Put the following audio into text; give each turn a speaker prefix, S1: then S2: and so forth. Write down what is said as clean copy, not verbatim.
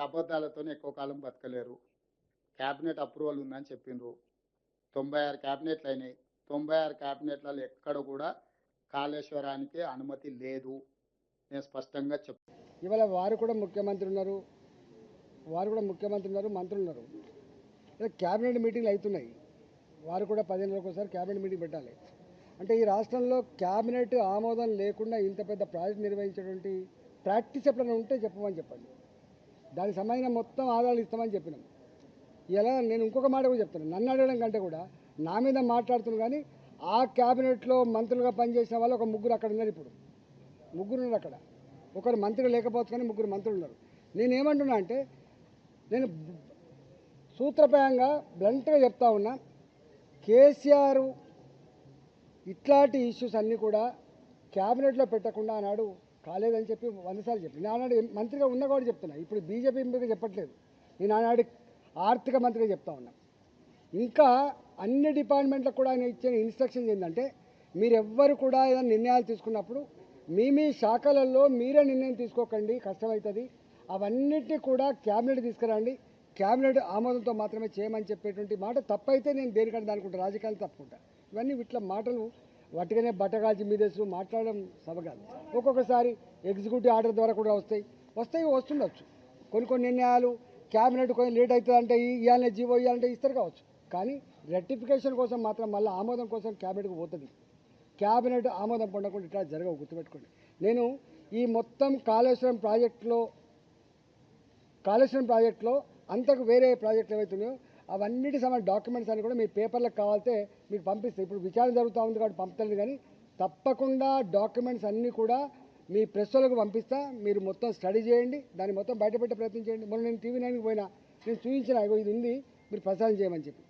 S1: ఇట్లాంటి అబద్ధాలతో ఎక్కువ కాలం బతకలేరు. క్యాబినెట్ అప్రూవల్ ఉందని చెప్పిండ్రు. 96 క్యాబినెట్లు అయినాయి. 96 క్యాబినెట్లలో ఎక్కడ కూడా కాళేశ్వరానికి అనుమతి లేదు. నేను స్పష్టంగా
S2: ఇవాళ వారు కూడా ముఖ్యమంత్రి ఉన్నారు, మంత్రులు ఉన్నారు. క్యాబినెట్ మీటింగ్లు అవుతున్నాయి. వారు కూడా 15 రోజులకు ఒకసారి క్యాబినెట్ మీటింగ్ పెట్టాలి. అంటే ఈ రాష్ట్రంలో క్యాబినెట్ ఆమోదం లేకుండా ఇంత పెద్ద ప్రాజెక్ట్ నిర్వహించేటువంటి ప్రాక్టీస్ ఎప్పుడైనా ఉంటే చెప్పండి. దానికి సంబంధించిన మొత్తం ఆధారాలు ఇస్తామని చెప్పినాం. ఇలా నేను ఇంకొక మాట కూడా చెప్తాను. నన్ను అడగడం కంటే కూడా నా మీద మాట్లాడుతున్నాను. కానీ ఆ క్యాబినెట్లో మంత్రులుగా పనిచేసిన వాళ్ళు ఒక ముగ్గురు అక్కడ ఉన్నారు. ఇప్పుడు ముగ్గురు ఉన్నారు అక్కడ. ఒకరు మంత్రిగా లేకపోవచ్చు, కానీ ముగ్గురు మంత్రులు ఉన్నారు. నేనేమంటున్నా అంటే, నేను సూత్రప్రాయంగా బ్లంట్గా చెప్తా ఉన్నా, కేసీఆర్ ఇట్లాంటి ఇష్యూస్ అన్నీ కూడా క్యాబినెట్లో పెట్టకుండా ఆనాడు కాలేదని చెప్పి 100 సార్లు చెప్పి, నేను ఆనాడు మంత్రిగా ఉన్నా కూడా చెప్తున్నా. ఇప్పుడు బీజేపీ ఎంపీగా చెప్పట్లేదు. నేను ఆనాడు ఆర్థిక మంత్రిగా చెప్తా ఉన్నా. ఇంకా అన్ని డిపార్ట్మెంట్లకు కూడా ఆయన ఇచ్చిన ఇన్స్ట్రక్షన్స్ ఏంటంటే, మీరెవ్వరు కూడా ఏదైనా నిర్ణయాలు తీసుకున్నప్పుడు మీ శాఖలలో మీరే నిర్ణయం తీసుకోకండి, కష్టమవుతుంది. అవన్నిటినీ కూడా క్యాబినెట్ తీసుకురండి, క్యాబినెట్ ఆమోదంతో మాత్రమే చేయమని చెప్పేటువంటి మాట తప్పైతే నేను దేనికంటే అనుకుంటా, రాజకీయాలు తప్పుకుంటా. ఇవన్నీ ఇట్లా మాటలు వట్టిగానే బట్టగాల్చి మీదేసు మాట్లాడడం సబకాదు. ఒక్కొక్కసారి ఎగ్జిక్యూటివ్ ఆర్డర్ ద్వారా కూడా వస్తుండొచ్చు. కొన్ని నిర్ణయాలు క్యాబినెట్ కొంచెం లేట్ అవుతుందంటే ఇవ్వాలనే జీవో ఇవ్వాలంటే ఇస్తారు కావచ్చు. కానీ రెక్టిఫికేషన్ కోసం మాత్రం మళ్ళీ ఆమోదం కోసం క్యాబినెట్కి పోతుంది. క్యాబినెట్ ఆమోదం పొందకుండా ఇట్లా జరగవు, గుర్తుపెట్టుకోండి. నేను ఈ మొత్తం కాళేశ్వరం ప్రాజెక్టులో అంతకు వేరే ప్రాజెక్టులు ఏవైతున్నాయో అవన్నిటి సంబంధించిన డాక్యుమెంట్స్ అన్ని కూడా మీ పేపర్లకు కావాలితే మీకు పంపిస్తాయి. ఇప్పుడు విచారణ జరుగుతూ ఉంది కాబట్టి పంపుతుంది. కానీ తప్పకుండా డాక్యుమెంట్స్ అన్నీ కూడా మీ ప్రెస్ వాళ్ళకు పంపిస్తా. మీరు మొత్తం స్టడీ చేయండి, దాన్ని మొత్తం బయటపెట్టే ప్రయత్నం చేయండి. మొన్న నేను TV9కి పోయినా, నేను చూపించిన ఇది ఉంది, మీరు ప్రసారం చేయమని చెప్పి.